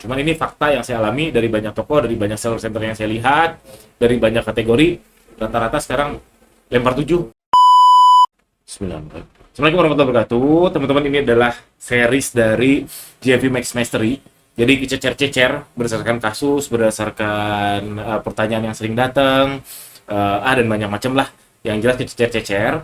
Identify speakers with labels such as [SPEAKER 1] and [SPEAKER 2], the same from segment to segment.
[SPEAKER 1] Cuman ini fakta yang saya alami dari banyak toko, dari banyak seller center yang saya lihat, dari banyak kategori, rata-rata sekarang lempar 7. Bismillah. Assalamualaikum warahmatullahi wabarakatuh. Teman-teman, ini adalah series dari GFV Max Mastery. Jadi cecer-cecer berdasarkan kasus, berdasarkan pertanyaan yang sering datang, dan banyak macam lah. Yang jelas cecer-cecer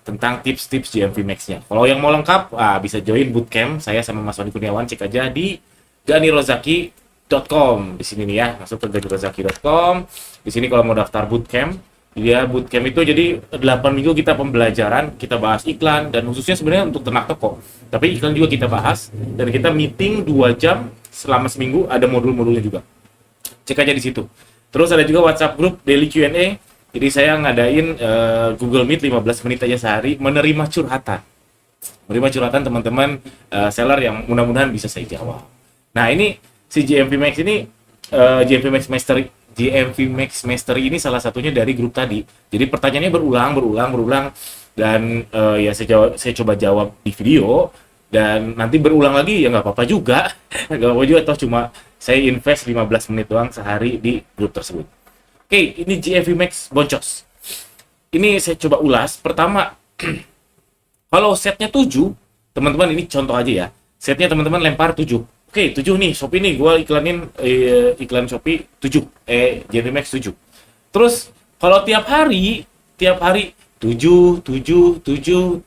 [SPEAKER 1] tentang tips-tips GMV Max-nya. Kalau yang mau lengkap, bisa join bootcamp saya sama Mas Wandi Kurniawan. Cek aja di ganirozaki.com. Di sini nih ya, masuk ke ganirozaki.com. Di sini kalau mau daftar bootcamp, dia bootcamp itu jadi 8 minggu kita pembelajaran, kita bahas iklan, dan khususnya sebenarnya untuk ternak toko. Tapi iklan juga kita bahas, dan kita meeting 2 jam selama seminggu, ada modul-modulnya juga. Cek aja di situ. Terus ada juga WhatsApp group daily Q&A. Jadi saya ngadain Google Meet 15 menit aja sehari, menerima curhatan. Menerima curhatan teman-teman seller yang mudah-mudahan bisa saya jawab. Nah, ini si GMV Max ini, GMV Max Mastery, GMV Max Mastery ini salah satunya dari grup tadi. Jadi pertanyaannya berulang, dan ya saya coba jawab di video, dan nanti berulang lagi ya nggak apa-apa juga. Nggak apa-apa juga, toh cuma saya invest 15 menit doang sehari di grup tersebut. Oke, ini GMV Max boncos. Ini saya coba ulas. Pertama, kalau setnya 7, teman-teman, ini contoh aja ya. Setnya teman-teman lempar 7. Oke, 7 nih, Shopee nih, gue iklanin iklan Shopee 7, GMV Max 7. Terus, kalau tiap hari 7, 7, 7, 7,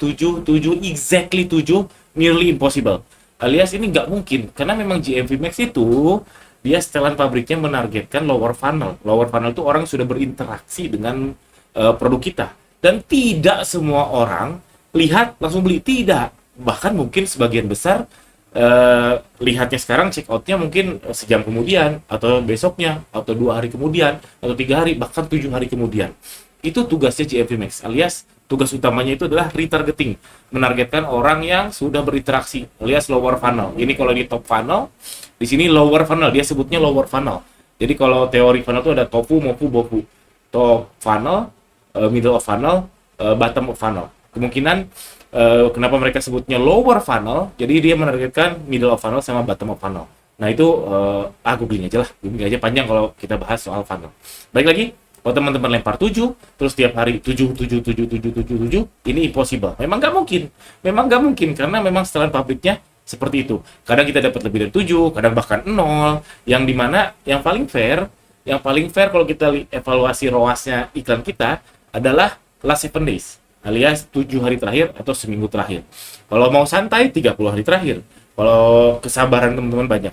[SPEAKER 1] 7, 7, exactly 7, nearly impossible. Alias ini nggak mungkin, karena memang GMV Max itu, dia setelan pabriknya menargetkan lower funnel. Lower funnel itu orang sudah berinteraksi dengan produk kita. Dan tidak semua orang lihat langsung beli, tidak. Bahkan mungkin sebagian besar lihatnya sekarang, check outnya mungkin sejam kemudian, atau besoknya, atau 2 hari kemudian, atau 3 hari, bahkan 7 hari kemudian. Itu tugasnya GMV Max, alias tugas utamanya itu adalah retargeting, menargetkan orang yang sudah berinteraksi, alias lower funnel. Ini kalau di top funnel, di sini lower funnel, dia sebutnya lower funnel. Jadi kalau teori funnel itu ada tofu, mofu, bofu. Top funnel, middle of funnel, bottom of funnel. Kemungkinan kenapa mereka sebutnya lower funnel, jadi dia menargetkan middle of funnel sama bottom of funnel. Nah itu googling aja lah, googling aja, panjang kalau kita bahas soal funnel. Baik lagi, kalau teman-teman lempar 7, terus tiap hari 7, 7, 7, 7, 7, 7, ini impossible. Memang nggak mungkin, karena memang setelan pabriknya seperti itu. Kadang kita dapat lebih dari 7, kadang bahkan 0, yang dimana yang paling fair kalau kita evaluasi ROAS-nya iklan kita adalah last 7 days, alias 7 hari terakhir atau seminggu terakhir. Kalau mau santai, 30 hari terakhir. Kalau kesabaran teman-teman banyak,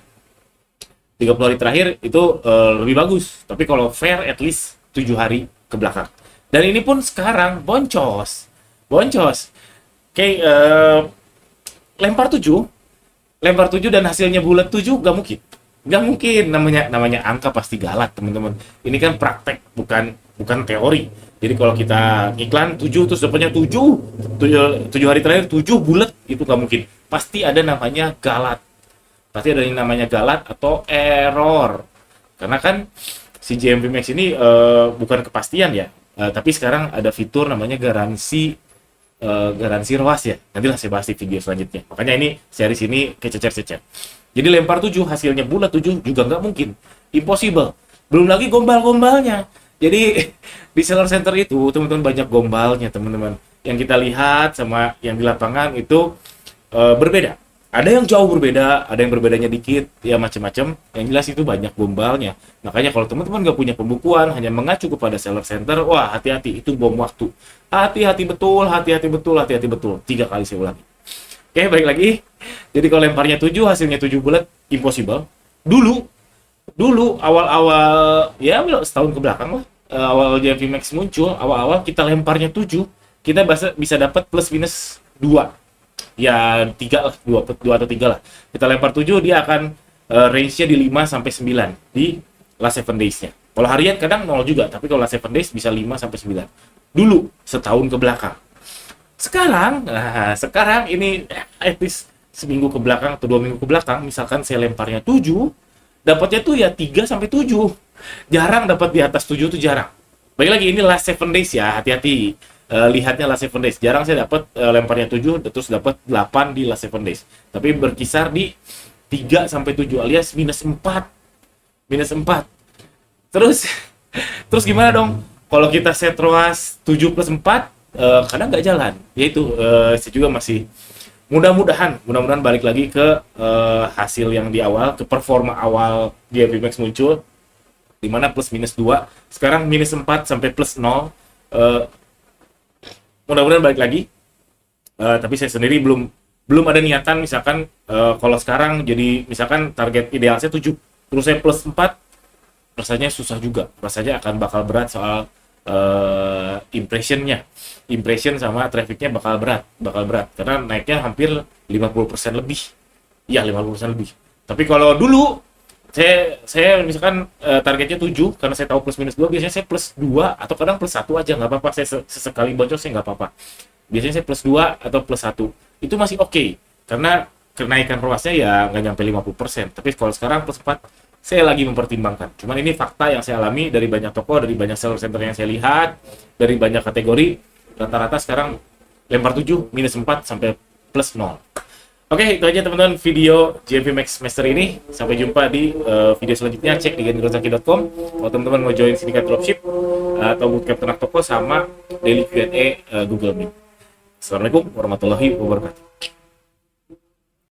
[SPEAKER 1] 30 hari terakhir itu lebih bagus. Tapi kalau fair, at least 7 hari ke belakang. Dan ini pun sekarang boncos. Oke, lempar 7 dan hasilnya bulat 7, nggak mungkin. Namanya angka pasti galat, teman-teman. Ini kan praktek, bukan teori. Jadi kalau kita iklan 7 terus dapatnya 7 hari terakhir 7 bulat, itu nggak mungkin. Pasti ada namanya galat. Atau error. Karena kan si GMV Max ini bukan kepastian ya. Tapi sekarang ada fitur namanya garansi ROAS ya. Nantilah saya bahas di video selanjutnya. Makanya ini series ini kececer-cecer. Jadi lempar 7 hasilnya bulat 7 juga nggak mungkin. Impossible. Belum lagi gombal-gombalnya. Jadi di seller center itu teman-teman banyak gombalnya, teman-teman. Yang kita lihat sama yang di lapangan itu berbeda. Ada yang jauh berbeda, ada yang berbedanya dikit, ya macam-macam. Yang jelas itu banyak gombalnya. Makanya kalau teman-teman nggak punya pembukuan, hanya mengacu kepada seller center, wah hati-hati, itu bom waktu. Hati-hati betul. 3 kali saya ulangi. Oke, balik lagi. Jadi kalau lemparnya 7, hasilnya 7 bulat, impossible. Dulu awal-awal, ya setahun ke belakang lah, awal GMV Max muncul, awal-awal kita lemparnya 7, kita bisa dapat plus minus 2. Ya 3 lah, 2 atau 3 lah. Kita lempar 7, dia akan range-nya di 5 sampai 9 di last 7 days-nya. Kalau harian kadang 0 juga, tapi kalau last 7 days bisa 5 sampai 9. Dulu, setahun ke belakang. Sekarang ini at least seminggu ke belakang atau 2 minggu ke belakang, misalkan saya lemparnya 7, dapatnya tuh ya 3 sampai 7. Jarang dapat di atas 7 tuh jarang. Baik lagi, ini last 7 days ya, hati-hati. Lihatnya last 7 days. Jarang saya dapat lemparnya 7 terus dapat 8 di last 7 days. Tapi berkisar di 3 sampai 7 alias minus 4. Minus 4. Terus terus gimana dong? Kalau kita set ROAS 7 plus 4, kadang nggak jalan. Yaitu saya juga masih mudah-mudahan balik lagi ke hasil yang di awal, ke performa awal GMV Max muncul, di mana plus minus 2, sekarang minus 4 sampai plus 0. Mudah-mudahan balik lagi. Tapi saya sendiri belum ada niatan, misalkan kalau sekarang jadi misalkan target ideal saya 7, terus saya plus 4, rasanya susah juga. Rasanya akan bakal berat soal impression sama trafficnya bakal berat karena naiknya hampir 50% lebih. Ya, 50% lebih. Tapi kalau dulu saya misalkan targetnya 7, karena saya tahu plus minus 2, biasanya saya plus 2 atau kadang plus 1 aja nggak apa-apa. Saya sesekali boncos saya nggak apa-apa. Biasanya saya plus 2 atau plus 1. Itu masih oke. Karena kenaikan ROAS-nya ya nggak nyampe 50%. Tapi kalau sekarang plus 4, saya lagi mempertimbangkan. Cuman ini fakta yang saya alami dari banyak toko, dari banyak seller center yang saya lihat, dari banyak kategori, rata-rata sekarang lempar 7, minus 4, sampai plus 0. Oke, itu aja teman-teman video GMV Max Master ini. Sampai jumpa di video selanjutnya. Cek di genrozaki.com kalau teman-teman mau join sindikat dropship atau bootcamp ternak toko sama daily Q&A Google Meet. Assalamualaikum warahmatullahi wabarakatuh.